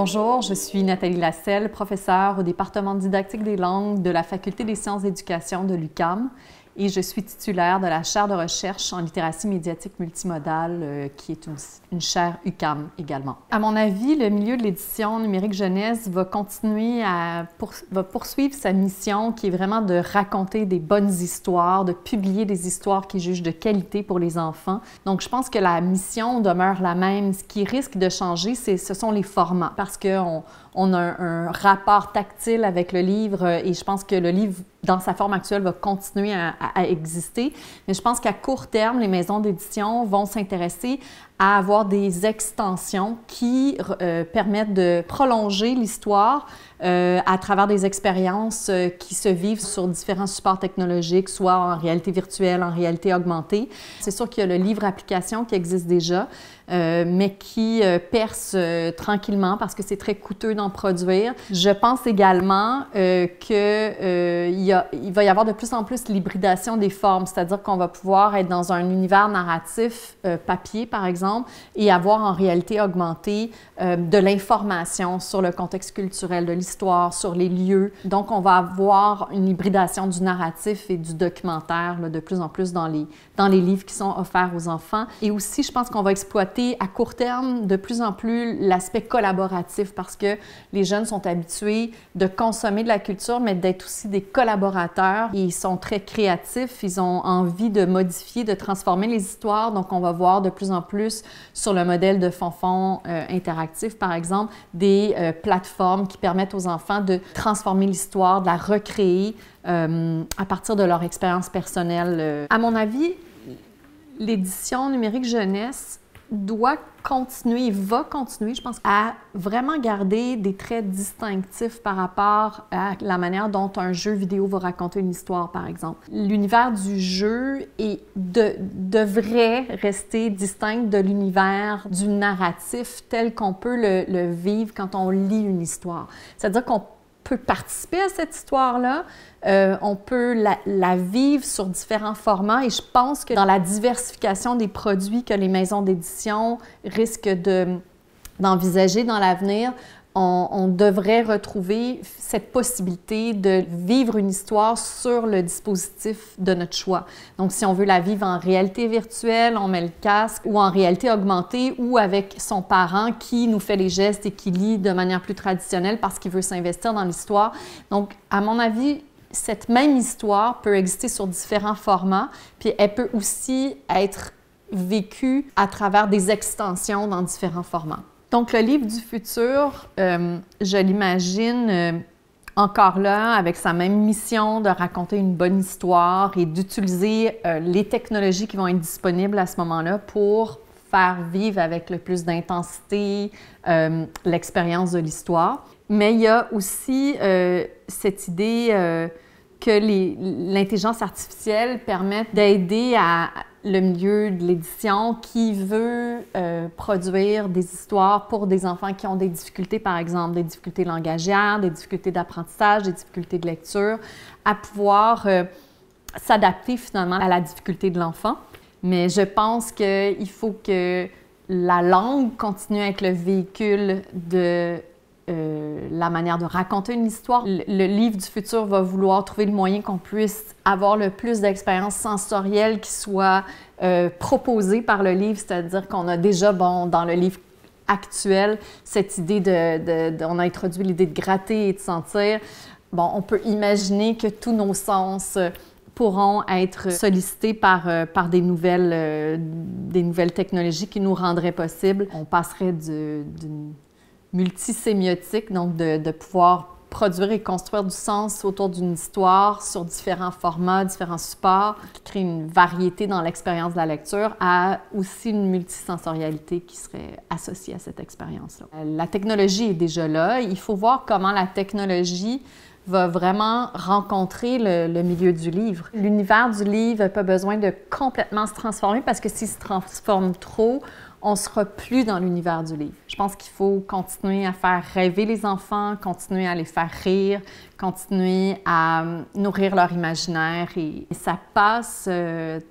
Bonjour, je suis Nathalie Lasselle, professeure au département de didactique des langues de la Faculté des sciences d'éducation de l'UQAM et je suis titulaire de la chaire de recherche en littératie médiatique multimodale qui est une chaire UQAM également. À mon avis, le milieu de l'édition numérique jeunesse va continuer va poursuivre sa mission qui est vraiment de raconter des bonnes histoires, de publier des histoires qui jugent de qualité pour les enfants. Donc, je pense que la mission demeure la même. Ce qui risque de changer, ce sont les formats parce qu'on a un rapport tactile avec le livre et je pense que le livre, dans sa forme actuelle, va continuer à exister. Mais je pense qu'à court terme, les maisons d'édition vont s'intéresser à avoir des extensions qui permettent de prolonger l'histoire à travers des expériences qui se vivent sur différents supports technologiques, soit en réalité virtuelle, en réalité augmentée. C'est sûr qu'il y a le livre application qui existe déjà, mais qui perce tranquillement parce que c'est très coûteux d'en produire. Je pense également qu'il va y avoir de plus en plus l'hybridation des formes, c'est-à-dire qu'on va pouvoir être dans un univers narratif papier, par exemple, et avoir en réalité augmentée de l'information sur le contexte culturel de l'histoire, sur les lieux. Donc, on va avoir une hybridation du narratif et du documentaire là, de plus en plus dans les livres qui sont offerts aux enfants. Et aussi, je pense qu'on va exploiter à court terme de plus en plus l'aspect collaboratif parce que les jeunes sont habitués de consommer de la culture, mais d'être aussi des collaborateurs. Ils sont très créatifs, ils ont envie de modifier, de transformer les histoires. Donc, on va voir de plus en plus sur le modèle de Fonfon interactif, par exemple, des plateformes qui permettent aux enfants de transformer l'histoire, de la recréer à partir de leur expérience personnelle. À mon avis, l'édition numérique jeunesse doit continuer, va continuer, je pense, à vraiment garder des traits distinctifs par rapport à la manière dont un jeu vidéo va raconter une histoire, par exemple. L'univers du jeu devrait rester distinct de l'univers du narratif tel qu'on peut le vivre quand on lit une histoire. C'est-à-dire qu'on peut participer à cette histoire-là, on peut la vivre sur différents formats et je pense que dans la diversification des produits que les maisons d'édition risquent d'envisager dans l'avenir, on devrait retrouver cette possibilité de vivre une histoire sur le dispositif de notre choix. Donc, si on veut la vivre en réalité virtuelle, on met le casque, ou en réalité augmentée, ou avec son parent qui nous fait les gestes et qui lit de manière plus traditionnelle parce qu'il veut s'investir dans l'histoire. Donc, à mon avis, cette même histoire peut exister sur différents formats, puis elle peut aussi être vécue à travers des extensions dans différents formats. Donc, le livre du futur, je l'imagine encore là, avec sa même mission de raconter une bonne histoire et d'utiliser les technologies qui vont être disponibles à ce moment-là pour faire vivre avec le plus d'intensité l'expérience de l'histoire. Mais il y a aussi cette idée que l'intelligence artificielle permette d'aider le milieu de l'édition qui veut produire des histoires pour des enfants qui ont des difficultés, par exemple, des difficultés langagières, des difficultés d'apprentissage, des difficultés de lecture, à pouvoir s'adapter finalement à la difficulté de l'enfant. Mais je pense qu'il faut que la langue continue à être le véhicule de la manière de raconter une histoire. Le livre du futur va vouloir trouver le moyen qu'on puisse avoir le plus d'expériences sensorielles qui soient proposées par le livre, c'est-à-dire qu'on a déjà, dans le livre actuel, cette idée on a introduit l'idée de gratter et de sentir. Bon, on peut imaginer que tous nos sens pourront être sollicités par des nouvelles technologies qui nous rendraient possible. On passerait d'une multisémiotique, donc de pouvoir produire et construire du sens autour d'une histoire sur différents formats, différents supports, qui crée une variété dans l'expérience de la lecture, à aussi une multisensorialité qui serait associée à cette expérience-là. La technologie est déjà là. Il faut voir comment la technologie va vraiment rencontrer le milieu du livre. L'univers du livre n'a pas besoin de complètement se transformer parce que s'il se transforme trop, on ne sera plus dans l'univers du livre. Je pense qu'il faut continuer à faire rêver les enfants, continuer à les faire rire, continuer à nourrir leur imaginaire et ça passe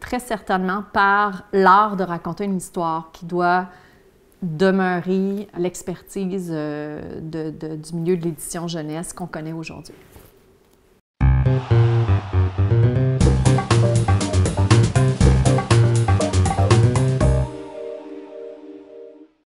très certainement par l'art de raconter une histoire qui doit demeurer l'expertise du milieu de l'édition jeunesse qu'on connaît aujourd'hui.